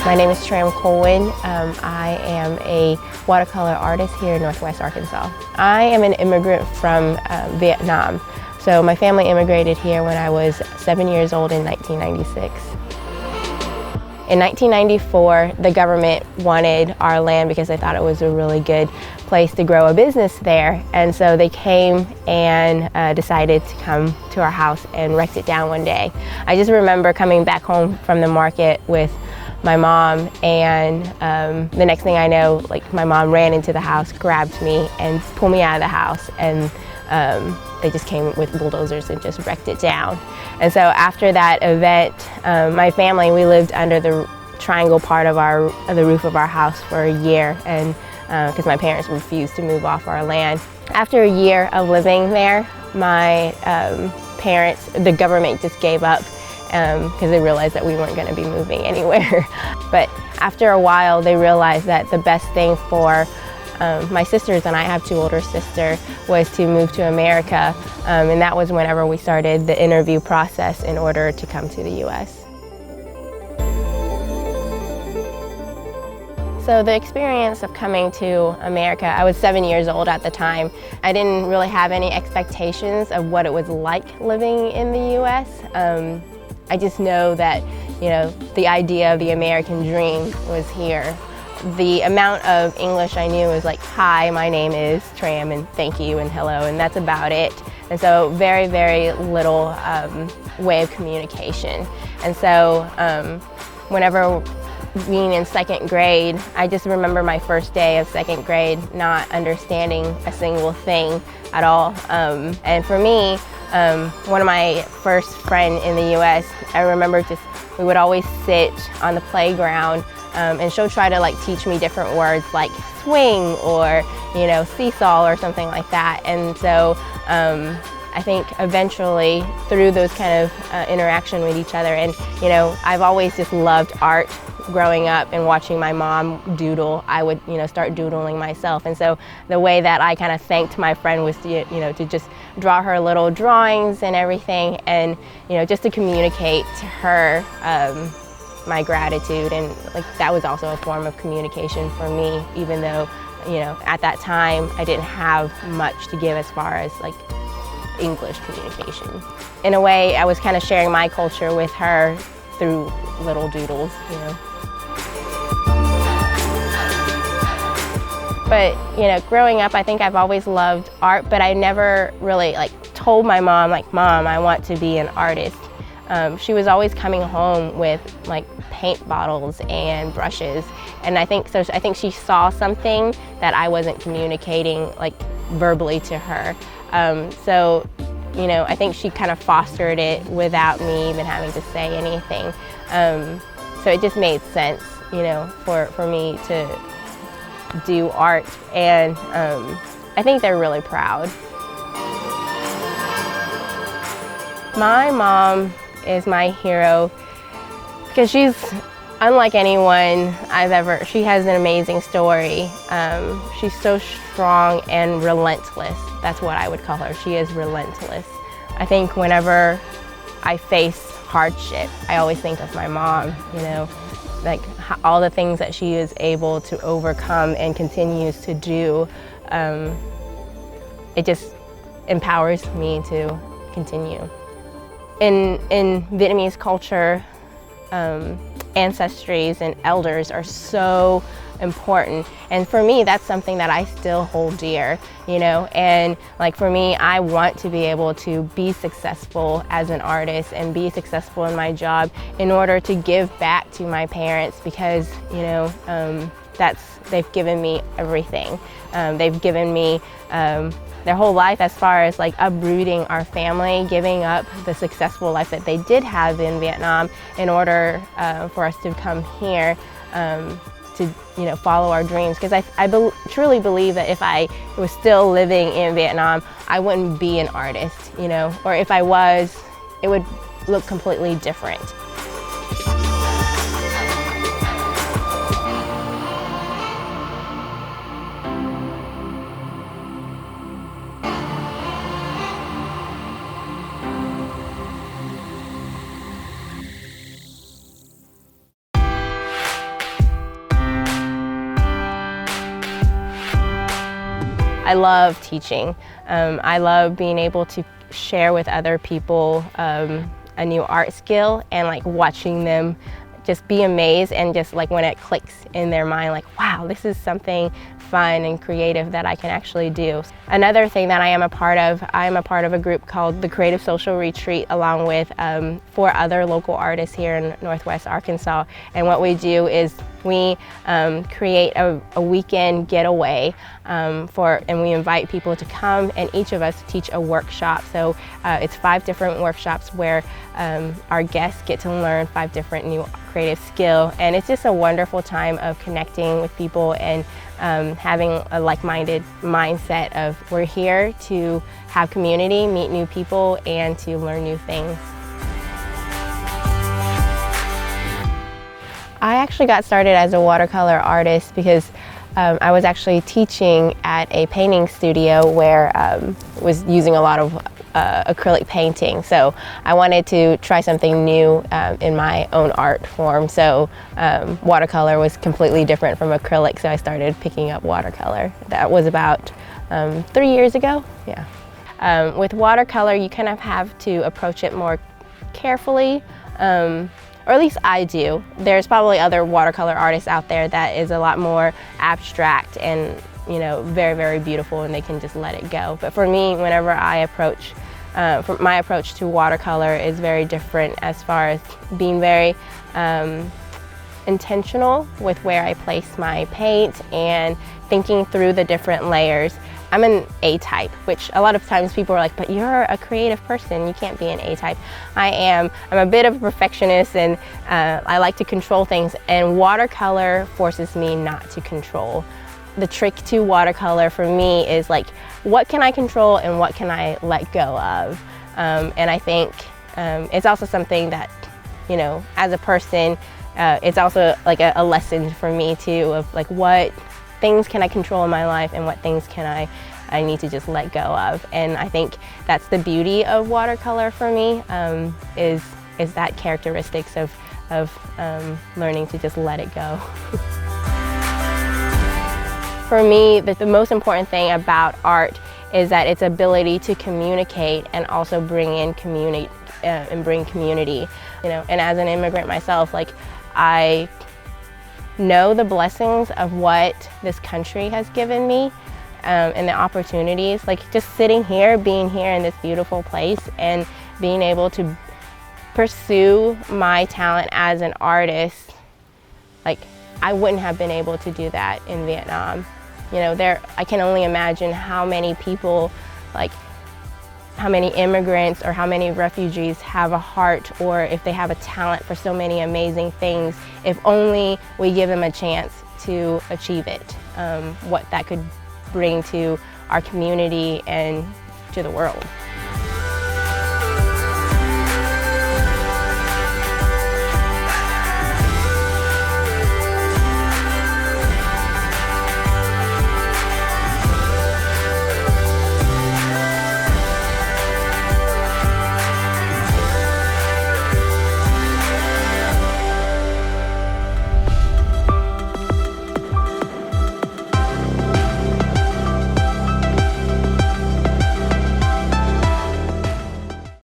My name is Tram Colwin. I am a watercolor artist here in Northwest Arkansas. I am an immigrant from Vietnam. So my family immigrated here when I was 7 years old in 1996. In 1994, the government wanted our land because they thought it was a really good place to grow a business there. And so they came and decided to come to our house and wrecked it down one day. I just remember coming back home from the market with my mom, and the next thing I know, my mom ran into the house, grabbed me, and pulled me out of the house. And they just came with bulldozers and just wrecked it down. And so after that event, my family, we lived under the triangle part of the roof of our house for a year, and because my parents refused to move off our land. After a year of living there, my parents, the government just gave up because they realized that we weren't going to be moving anywhere. But after a while, they realized that the best thing for my sisters, and I have two older sisters, was to move to America, and that was whenever we started the interview process in order to come to the U.S. So the experience of coming to America, I was 7 years old at the time. I didn't really have any expectations of what it was like living in the U.S. I just know that, the idea of the American dream was here. The amount of English I knew was like, hi, my name is Tram, and thank you, and hello, and that's about it. And so very, very little way of communication. And so whenever being in second grade, I just remember my first day of second grade not understanding a single thing at all. And for me, one of my first friends in the U.S., I remember we would always sit on the playground and she'll try to teach me different words like swing or, seesaw or something like that. And so I think eventually through those kind of interaction with each other, and I've always just loved art. Growing up and watching my mom doodle, I would start doodling myself. And so the way that I kind of thanked my friend was to just draw her little drawings and everything, and just to communicate to her my gratitude. And that was also a form of communication for me, even though at that time I didn't have much to give as far as English communication. In a way, I was kind of sharing my culture with her through little doodles, But, growing up, I think I've always loved art, but I never really told my mom, Mom, I want to be an artist. She was always coming home with paint bottles and brushes, and I think she saw something that I wasn't communicating verbally to her. So I think she kind of fostered it without me even having to say anything. So it just made sense, for me to do art, and I think they're really proud. My mom is my hero because she's unlike anyone she has an amazing story. She's so strong and relentless. That's what I would call her. She is relentless. I think whenever I face hardship, I always think of my mom, all the things that she is able to overcome and continues to do. It just empowers me to continue. In Vietnamese culture, ancestries and elders are so important, and for me that's something that I still hold dear, and for me, I want to be able to be successful as an artist and be successful in my job in order to give back to my parents, because they've given me everything. They've given me their whole life as far as uprooting our family, giving up the successful life that they did have in Vietnam in order for us to come here to follow our dreams. Because I truly believe that if I was still living in Vietnam, I wouldn't be an artist, or if I was, it would look completely different. I love teaching. I love being able to share with other people a new art skill and like watching them just be amazed, and just like when it clicks in their mind, like, wow, this is something fun and creative that I can actually do. Another thing that I am a part of a group called the Creative Social Retreat, along with 4 other local artists here in Northwest Arkansas. And what we do is we create a weekend getaway and we invite people to come, and each of us teach a workshop. So it's 5 different workshops where our guests get to learn 5 different new creative skills, and it's just a wonderful time of connecting with people and having a like-minded mindset of we're here to have community, meet new people, and to learn new things. I actually got started as a watercolor artist because I was actually teaching at a painting studio where was using a lot of acrylic painting. So I wanted to try something new in my own art form. So watercolor was completely different from acrylic, so I started picking up watercolor. That was about 3 years ago, yeah. With watercolor, you kind of have to approach it more carefully, or at least I do. There's probably other watercolor artists out there that is a lot more abstract and, you know, very, very beautiful, and they can just let it go. But for me, whenever I approach, my approach to watercolor is very different, as far as being very intentional with where I place my paint and thinking through the different layers. I'm an A-type, which a lot of times people are like, but you're a creative person, you can't be an A-type. I'm a bit of a perfectionist, and I like to control things, and watercolor forces me not to control. The trick to watercolor for me is like, what can I control and what can I let go of? And I think it's also something that, you know, as a person, it's also like a lesson for me too, of like, what things can I control in my life and what things can I need to just let go of. And I think that's the beauty of watercolor for me, is that characteristics of learning to just let it go. For me, the most important thing about art is that its ability to communicate and also bring community. You know, and as an immigrant myself, like, I know the blessings of what this country has given me, and the opportunities. Like, just sitting here, being here in this beautiful place, and being able to pursue my talent as an artist. Like, I wouldn't have been able to do that in Vietnam. You know, I can only imagine how many people, like, how many immigrants or how many refugees have a heart, or if they have a talent for so many amazing things, if only we give them a chance to achieve it, what that could bring to our community and to the world.